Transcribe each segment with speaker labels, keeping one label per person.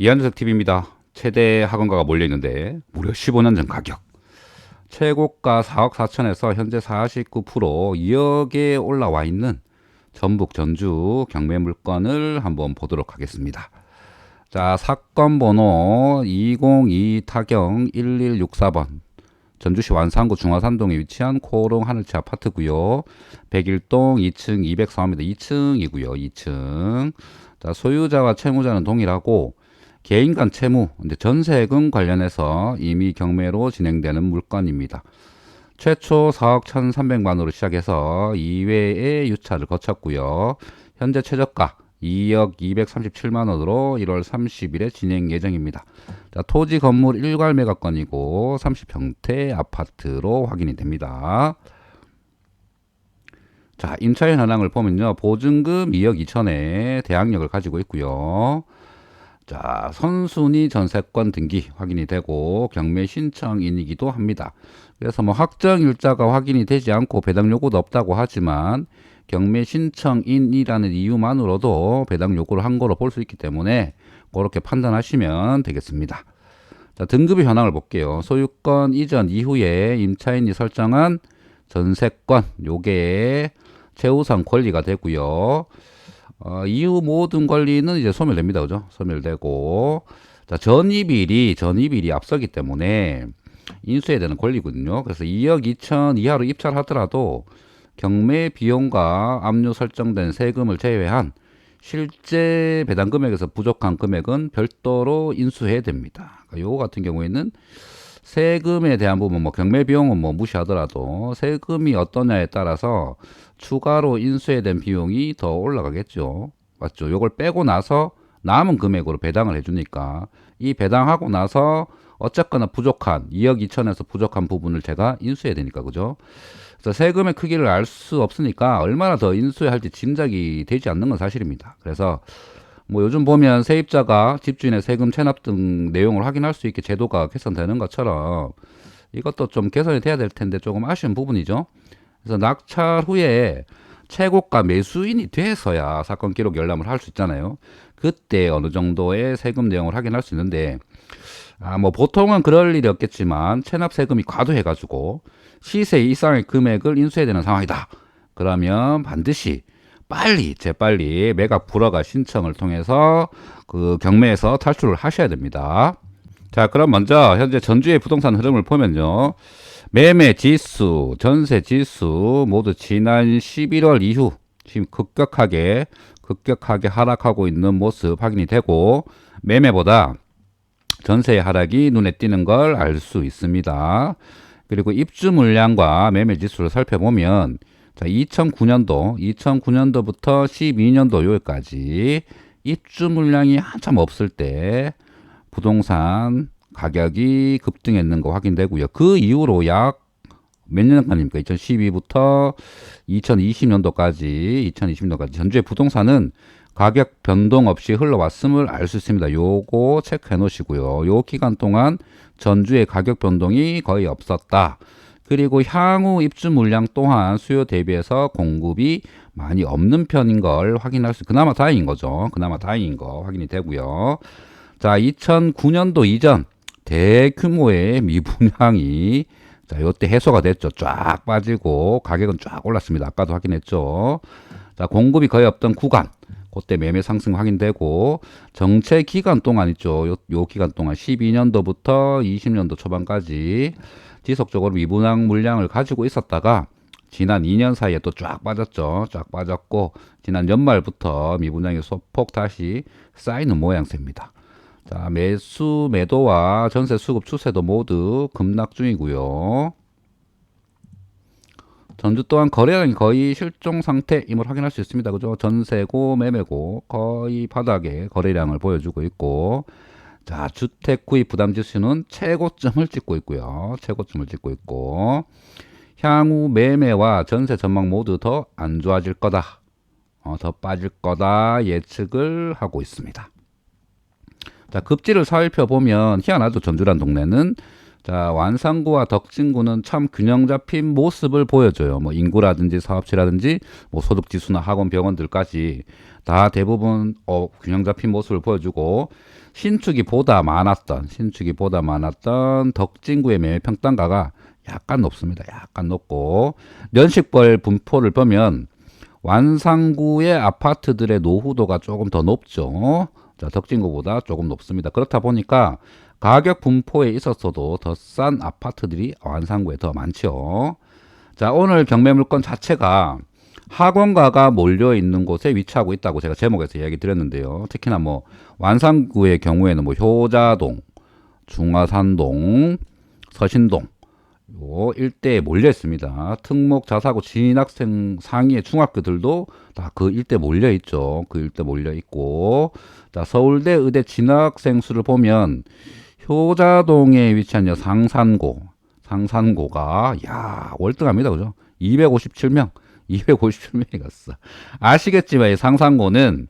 Speaker 1: 이한석 TV입니다. 최대 학원가가 몰려있는데 무려 15년 전 가격. 최고가 4억 4천에서 현재 49% 2억에 올라와 있는 전북 전주 경매 물건을 한번 보도록 하겠습니다. 자, 사건 번호 202 타경 1164번. 전주시 완산구 중화산동에 위치한 코롱 하늘채 아파트고요. 101동 2층 204호입니다. 2층이고요. 2층. 자, 소유자와 채무자는 동일하고 개인 간 채무, 전세금 관련해서 이미 경매로 진행되는 물건입니다. 최초 4억 1,300만으로 시작해서 2회의 유차를 거쳤고요. 현재 최저가 2억 237만원으로 1월 30일에 진행 예정입니다. 자, 토지 건물 일괄 매각건이고 30평대 아파트로 확인이 됩니다. 자, 임차인 현황을 보면요. 보증금 2억 2천에 대항력을 가지고 있고요. 자, 선순위 전세권 등기 확인이 되고 경매 신청인이기도 합니다. 그래서 뭐 확정 일자가 확인이 되지 않고 배당 요구도 없다고 하지만 경매 신청인이라는 이유만으로도 배당 요구를 한 거로 볼 수 있기 때문에 그렇게 판단하시면 되겠습니다. 자, 등급의 현황을 볼게요. 소유권 이전 이후에 임차인이 설정한 전세권 요게 최우선 권리가 되고요. 이후 모든 권리는 이제 소멸됩니다. 그죠? 소멸되고. 자, 전입일이 앞서기 때문에 인수해야 되는 권리거든요. 그래서 2억 2천 이하로 입찰 하더라도 경매 비용과 압류 설정된 세금을 제외한 실제 배당 금액에서 부족한 금액은 별도로 인수해야 됩니다. 그러니까 요거 같은 경우에는 세금에 대한 부분, 뭐 경매 비용은 뭐 무시하더라도 세금이 어떠냐에 따라서 추가로 인수해야 된 비용이 더 올라가겠죠. 맞죠? 요걸 빼고 나서 남은 금액으로 배당을 해주니까 이 배당하고 나서 어쨌거나 부족한 2억 2천에서 부족한 부분을 제가 인수해야 되니까 그죠? 그래서 세금의 크기를 알 수 없으니까 얼마나 더 인수해야 할지 짐작이 되지 않는 건 사실입니다. 그래서 뭐 요즘 보면 세입자가 집주인의 세금 체납 등 내용을 확인할 수 있게 제도가 개선되는 것처럼 이것도 좀 개선이 돼야 될 텐데 조금 아쉬운 부분이죠. 그래서 낙찰 후에 최고가 매수인이 돼서야 사건 기록 열람을 할 수 있잖아요. 그때 어느 정도의 세금 내용을 확인할 수 있는데 뭐 보통은 그럴 일이 없겠지만 체납 세금이 과도해가지고 시세 이상의 금액을 인수해야 되는 상황이다. 그러면 반드시 재빨리 매각 불허가 신청을 통해서 그 경매에서 탈출을 하셔야 됩니다. 자, 그럼 먼저 현재 전주의 부동산 흐름을 보면요. 매매 지수, 전세 지수 모두 지난 11월 이후 지금 급격하게 하락하고 있는 모습 확인이 되고 매매보다 전세의 하락이 눈에 띄는 걸 알 수 있습니다. 그리고 입주 물량과 매매 지수를 살펴보면 자, 2009년도부터 12년도 요일까지 입주 물량이 한참 없을 때 부동산 가격이 급등했는 거 확인되고요. 그 이후로 약 몇 년간입니까? 2012부터 2020년도까지 전주의 부동산은 가격 변동 없이 흘러왔음을 알 수 있습니다. 요거 체크해 놓으시고요. 요 기간 동안 전주의 가격 변동이 거의 없었다. 그리고 향후 입주 물량 또한 수요 대비해서 공급이 많이 없는 편인 걸 확인할 수, 그나마 다행인 거죠. 그나마 다행인 거 확인이 되고요. 자, 2009년도 이전 대규모의 미분양이 자, 요때 해소가 됐죠. 쫙 빠지고 가격은 쫙 올랐습니다. 아까도 확인했죠. 자, 공급이 거의 없던 구간. 그때 매매 상승 확인되고 정체 기간 동안 있죠. 요 기간 동안 12년도부터 20년도 초반까지 지속적으로 미분양 물량을 가지고 있었다가 지난 2년 사이에 또 쫙 빠졌죠. 쫙 빠졌고 지난 연말부터 미분양이 소폭 다시 쌓이는 모양새입니다. 자, 매도와 전세 수급 추세도 모두 급락 중이고요. 전주 또한 거래량이 거의 실종 상태임을 확인할 수 있습니다. 그죠? 전세고 매매고 거의 바닥에 거래량을 보여주고 있고 자, 주택 구입 부담 지수는 최고점을 찍고 있고요. 최고점을 찍고 있고 향후 매매와 전세 전망 모두 더 안 좋아질 거다. 더 빠질 거다 예측을 하고 있습니다. 자, 급지를 살펴보면 희한하죠. 전주란 동네는 자, 완산구와 덕진구는 참 균형 잡힌 모습을 보여줘요. 뭐 인구라든지 사업체라든지 뭐 소득지수나 학원 병원들까지 다 대부분 균형 잡힌 모습을 보여주고 신축이 보다 많았던 덕진구의 매매 평단가가 약간 높습니다. 약간 높고 연식별 분포를 보면 완산구의 아파트들의 노후도가 조금 더 높죠. 자, 덕진구보다 조금 높습니다. 그렇다 보니까 가격 분포에 있어서도 더 싼 아파트들이 완산구에 더 많죠. 자, 오늘 경매 물건 자체가 학원가가 몰려 있는 곳에 위치하고 있다고 제가 제목에서 이야기 드렸는데요. 특히나 뭐 완산구의 경우에는 뭐 효자동, 중화산동, 서신동 요 일대에 몰려 있습니다. 특목 자사고 진학생 상위의 중학교들도 다 그 일대 몰려 있죠. 그 일대 몰려 있고, 자, 서울대 의대 진학생 수를 보면 효자동에 위치한 상산고가 야 월등합니다, 그죠? 257명이 갔어. 아시겠지만 이 상산고는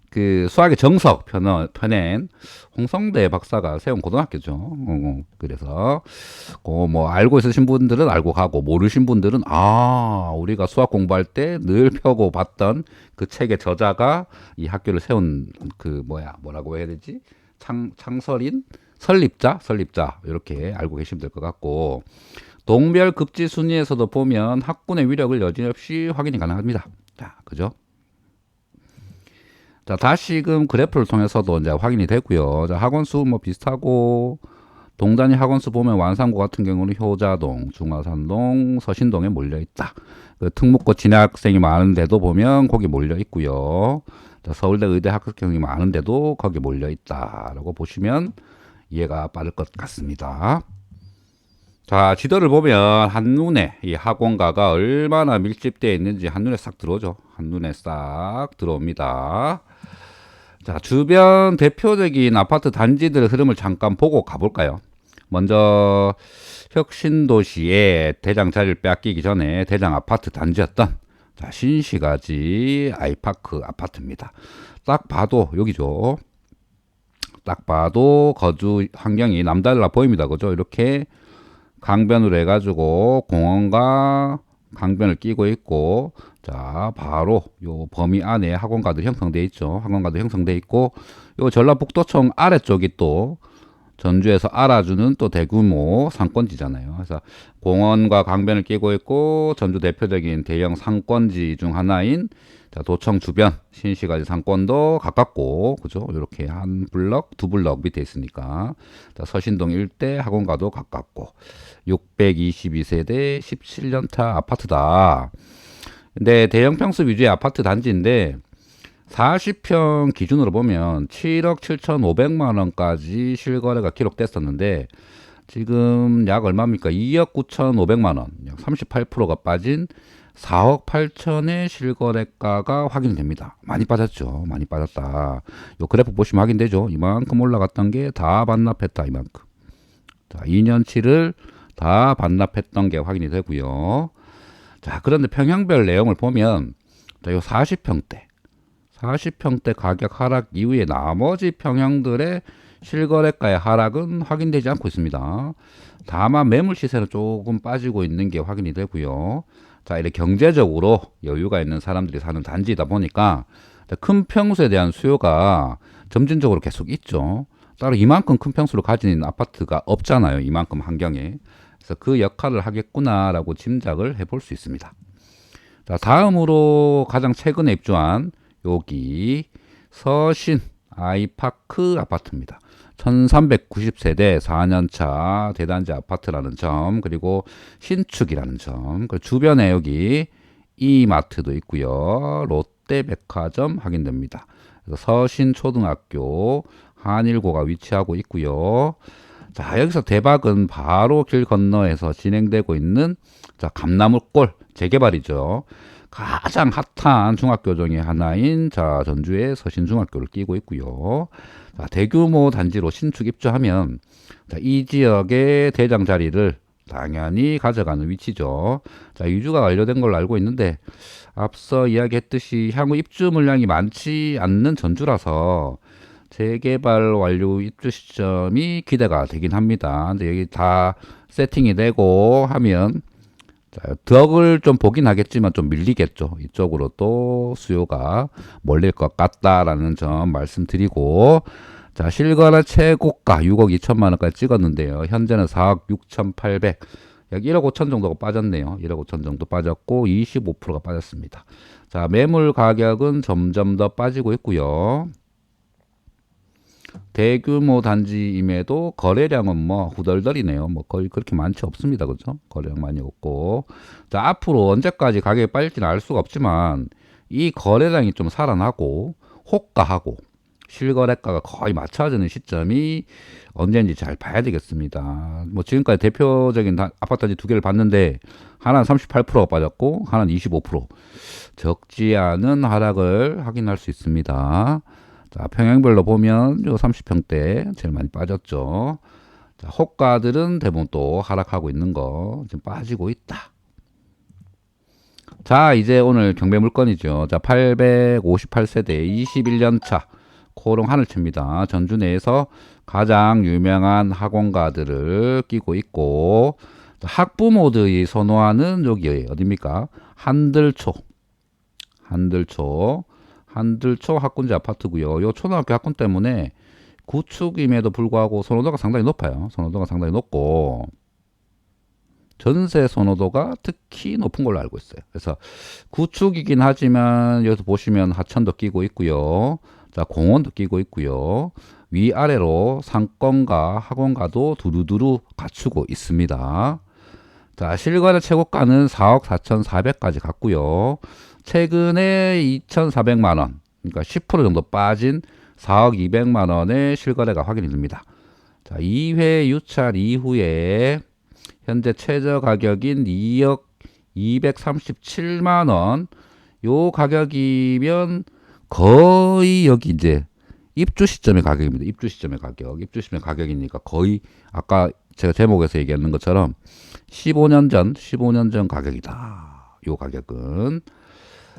Speaker 1: 그 수학의 정석 펴낸 홍성대 박사가 세운 고등학교죠. 그래서 뭐 알고 있으신 분들은 알고 가고 모르신 분들은 우리가 수학 공부할 때 늘 펴고 봤던 그 책의 저자가 이 학교를 세운 그 뭐라고 해야 되지? 설립자 이렇게 알고 계시면 될 것 같고, 동별 급지 순위에서도 보면 학군의 위력을 여지없이 확인이 가능합니다. 자, 그죠? 자, 다시금 그래프를 통해서도 이제 확인이 되고요. 자, 학원수 뭐 비슷하고, 동단위 학원수 보면 완산구 같은 경우는 효자동, 중화산동, 서신동에 몰려 있다. 그 특목고 진학생이 많은데도 보면 거기 몰려 있고요. 자, 서울대 의대 합격생이 많은데도 거기 몰려 있다라고 보시면 이해가 빠를 것 같습니다. 자, 지도를 보면 한눈에 이 학원가가 얼마나 밀집되어 있는지 한눈에 싹 들어오죠. 한눈에 싹 들어옵니다. 자, 주변 대표적인 아파트 단지들 흐름을 잠깐 보고 가볼까요? 먼저 혁신도시의 대장 자리를 빼앗기기 전에 대장 아파트 단지였던 자, 신시가지 아이파크 아파트입니다. 딱 봐도 여기죠. 딱 봐도 거주 환경이 남달라 보입니다. 그죠? 이렇게 강변으로 해가지고 공원과 강변을 끼고 있고, 자, 바로 요 범위 안에 학원가도 형성돼 있죠. 학원가도 형성돼 있고, 요 전라북도청 아래쪽이 또 전주에서 알아주는 또 대규모 상권지잖아요. 그래서 공원과 강변을 끼고 있고, 전주 대표적인 대형 상권지 중 하나인 자, 도청 주변 신시가지 상권도 가깝고, 그죠? 이렇게 한 블럭, 두 블럭 밑에 있으니까. 자, 서신동 일대 학원가도 가깝고, 622세대 17년차 아파트다. 근데 대형 평수 위주의 아파트 단지인데, 40평 기준으로 보면 7억 7,500만 원까지 실거래가 기록됐었는데, 지금 약 얼마입니까? 2억 9,500만 원, 약 38%가 빠진 4억 8천의 실거래가가 확인됩니다. 많이 빠졌죠. 많이 빠졌다. 요 그래프 보시면 확인되죠. 이만큼 올라갔던 게 다 반납했다. 이만큼. 자, 2년치를 다 반납했던 게 확인이 되고요. 자, 그런데 평형별 내용을 보면 자, 요 40평대 가격 하락 이후에 나머지 평형들의 실거래가의 하락은 확인되지 않고 있습니다. 다만 매물 시세는 조금 빠지고 있는 게 확인이 되고요. 자, 이렇게 경제적으로 여유가 있는 사람들이 사는 단지이다 보니까 큰 평수에 대한 수요가 점진적으로 계속 있죠. 따로 이만큼 큰 평수를 가진 아파트가 없잖아요. 이만큼 환경에. 그래서 그 역할을 하겠구나라고 짐작을 해볼 수 있습니다. 자, 다음으로 가장 최근에 입주한 여기 서신 아이파크 아파트입니다. 1390세대 4년차 대단지 아파트라는 점, 그리고 신축이라는 점, 그 주변에 여기 이마트도 있고요. 롯데백화점 확인됩니다. 그래서 서신초등학교, 한일고가 위치하고 있고요. 자, 여기서 대박은 바로 길 건너에서 진행되고 있는 자, 감나무골 재개발이죠. 가장 핫한 중학교 중에 하나인 자, 전주의 서신중학교를 끼고 있고요. 자, 대규모 단지로 신축 입주하면 자, 이 지역의 대장 자리를 당연히 가져가는 위치죠. 자, 유주가 완료된 걸로 알고 있는데 앞서 이야기했듯이 향후 입주 물량이 많지 않는 전주라서 재개발 완료 입주 시점이 기대가 되긴 합니다. 근데 여기 다 세팅이 되고 하면 자, 덕을 좀 보긴 하겠지만 좀 밀리겠죠. 이쪽으로 또 수요가 몰릴 것 같다라는 점 말씀드리고, 자, 실거래 최고가 6억 2천만 원까지 찍었는데요. 현재는 4억 6,800, 약 1억 5천 정도가 빠졌네요. 1억 5천 정도 빠졌고 25%가 빠졌습니다. 자, 매물 가격은 점점 더 빠지고 있고요. 대규모 단지임에도 거래량은 뭐 후덜덜이네요. 뭐 거의 그렇게 많지 없습니다. 그죠? 거래량 많이 없고. 자, 앞으로 언제까지 가격이 빠질지는 알 수가 없지만 이 거래량이 좀 살아나고 호가하고 실거래가가 거의 맞춰지는 시점이 언제인지 잘 봐야 되겠습니다. 뭐 지금까지 대표적인 아파트 단지 두 개를 봤는데 하나는 38%가 빠졌고 하나는 25%. 적지 않은 하락을 확인할 수 있습니다. 자, 평형별로 보면 요 30평대 제일 많이 빠졌죠. 자, 호가들은 대부분 또 하락하고 있는 거 지금 빠지고 있다. 자, 이제 오늘 경매 물건이죠. 자, 858세대 21년 차 코롱 하늘채입니다. 전주 내에서 가장 유명한 학원가들을 끼고 있고, 학부모들이 선호하는 여기 어딥니까? 한들초 학군지 아파트고요. 요 초등학교 학군 때문에 구축임에도 불구하고 선호도가 상당히 높아요. 선호도가 상당히 높고 전세 선호도가 특히 높은 걸로 알고 있어요. 그래서 구축이긴 하지만 여기서 보시면 하천도 끼고 있고요. 자, 공원도 끼고 있고요. 위아래로 상권과 학원가도 두루두루 갖추고 있습니다. 자, 실거래 최고가는 4억 4,400까지 갔고요. 최근에 2,400만 원, 그러니까 10% 정도 빠진 4억 200만 원의 실거래가 확인이 됩니다. 자, 2회 유찰 이후에 현재 최저 가격인 2억 237만 원, 요 가격이면 거의 여기 이제 입주 시점의 가격입니다. 입주 시점의 가격이니까 거의 아까 제가 제목에서 얘기하는 것처럼 15년 전 가격이다. 요 가격은.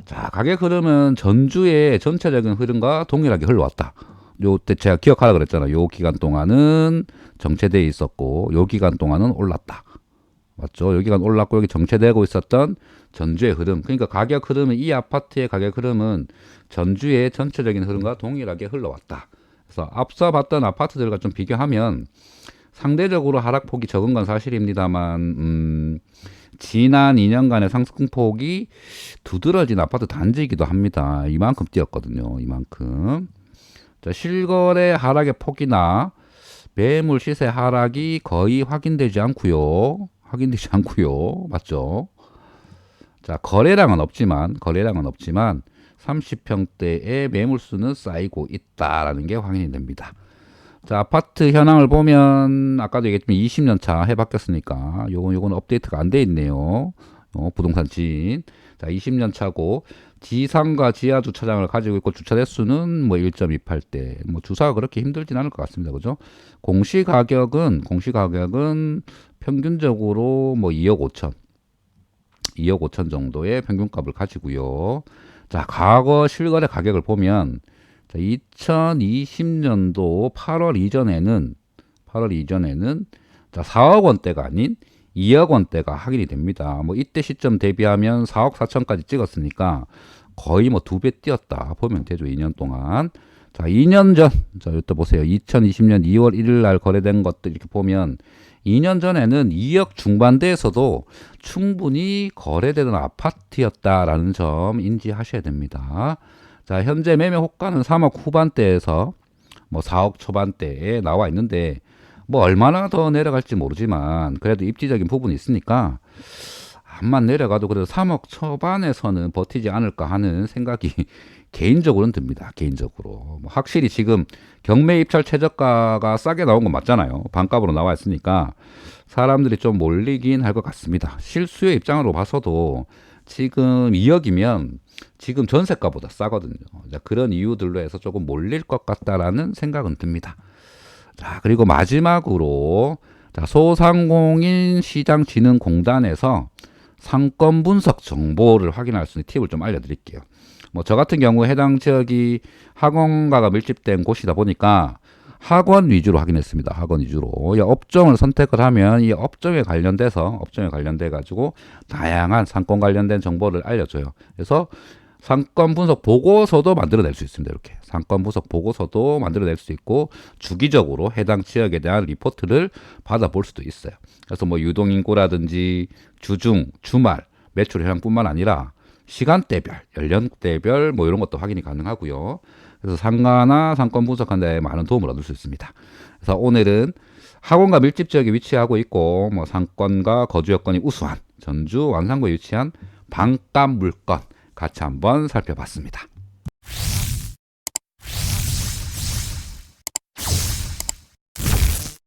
Speaker 1: 자, 가격 흐름은 전주의 전체적인 흐름과 동일하게 흘러왔다. 요때 제가 기억하라 그랬잖아요. 요 기간 동안은 정체되어 있었고, 요 기간 동안은 올랐다. 맞죠? 요 기간 올랐고, 여기 정체되고 있었던 전주의 흐름. 그러니까 가격 흐름은, 이 아파트의 가격 흐름은 전주의 전체적인 흐름과 동일하게 흘러왔다. 그래서 앞서 봤던 아파트들과 좀 비교하면 상대적으로 하락폭이 적은 건 사실입니다만, 지난 2년간의 상승폭이 두드러진 아파트 단지이기도 합니다. 이만큼 뛰었거든요. 이만큼. 자, 실거래 하락의 폭이나 매물 시세 하락이 거의 확인되지 않고요. 맞죠? 자, 거래량은 없지만 30평대의 매물 수는 쌓이고 있다라는 게 확인이 됩니다. 자, 아파트 현황을 보면 아까도 얘기했지만 20년 차 해 바뀌었으니까 요건 업데이트가 안 돼 있네요. 부동산 지인. 자, 20년 차고 지상과 지하 주차장을 가지고 있고 주차 대수는 뭐 1.28대. 뭐 주사가 그렇게 힘들진 않을 것 같습니다. 그죠? 공시 가격은 평균적으로 뭐 2억 5천 정도의 평균값을 가지고요. 자, 과거 실거래 가격을 보면 2020년도 8월 이전에는 자, 4억 원대가 아닌 2억 원대가 확인이 됩니다. 뭐 이때 시점 대비하면 4억 4천까지 찍었으니까 거의 뭐 2배 뛰었다 보면 되죠. 2년 동안. 자, 2년 전, 자, 이때 보세요. 2020년 2월 1일 날 거래된 것들 이렇게 보면 2년 전에는 2억 중반대에서도 충분히 거래되는 아파트였다라는 점 인지하셔야 됩니다. 자, 현재 매매 호가는 3억 후반대에서 뭐 4억 초반대에 나와 있는데 뭐 얼마나 더 내려갈지 모르지만 그래도 입지적인 부분이 있으니까 암만 내려가도 그래도 3억 초반에서는 버티지 않을까 하는 생각이 개인적으로는 듭니다. 개인적으로. 뭐 확실히 지금 경매 입찰 최저가가 싸게 나온 건 맞잖아요. 반값으로 나와 있으니까 사람들이 좀 몰리긴 할 것 같습니다. 실수요 입장으로 봐서도 지금 2억이면 지금 전세가보다 싸거든요. 자, 그런 이유들로 해서 조금 몰릴 것 같다라는 생각은 듭니다. 자, 그리고 마지막으로 자, 소상공인 시장진흥공단에서 상권 분석 정보를 확인할 수 있는 팁을 좀 알려드릴게요. 뭐 저 같은 경우 해당 지역이 학원가가 밀집된 곳이다 보니까 학원 위주로 확인했습니다. 학원 위주로. 이 업종을 선택을 하면 이 업종에 관련돼 가지고 다양한 상권 관련된 정보를 알려줘요. 그래서 상권 분석 보고서도 만들어낼 수 있습니다. 이렇게 상권 분석 보고서도 만들어낼 수 있고 주기적으로 해당 지역에 대한 리포트를 받아볼 수도 있어요. 그래서 뭐 유동인구라든지 주중, 주말 매출 현황뿐만 아니라 시간대별, 연령대별 뭐 이런 것도 확인이 가능하고요. 그래서 상가나 상권 분석하는 데 많은 도움을 얻을 수 있습니다. 그래서 오늘은 학원가 밀집 지역에 위치하고 있고 뭐 상권과 거주 여건이 우수한 전주 완산구에 위치한 반값 물건 같이 한번 살펴봤습니다.